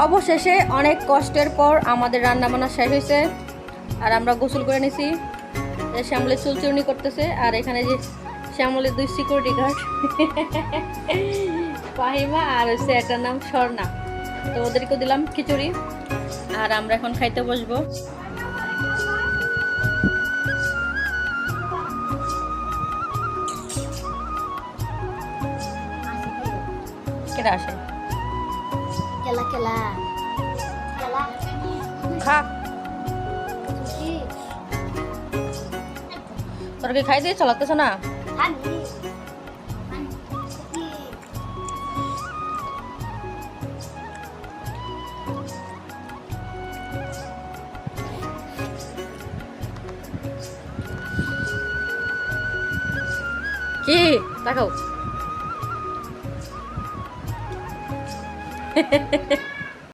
অবশেষে অনেক কষ্টের পর আমাদের রান্নাবান্না শেষ হয়েছে আর আমরা গোসল করে নিছি। শ্যামলের চুল চুরনি করতেছে আর এখানে যে শ্যামলের 2 সিকিউরিটি গার্ড ফাহিমা আর হচ্ছে একটার নাম স্বর্ণা। তো ওদেরকে দিলাম খিচুড়ি আর আমরা এখন খাইতে বসবো। কেডা আসে কেলা কেলা কেলা খা তোর কি খাই দিয়ে চলাতেছ না? আমি কি দেখাও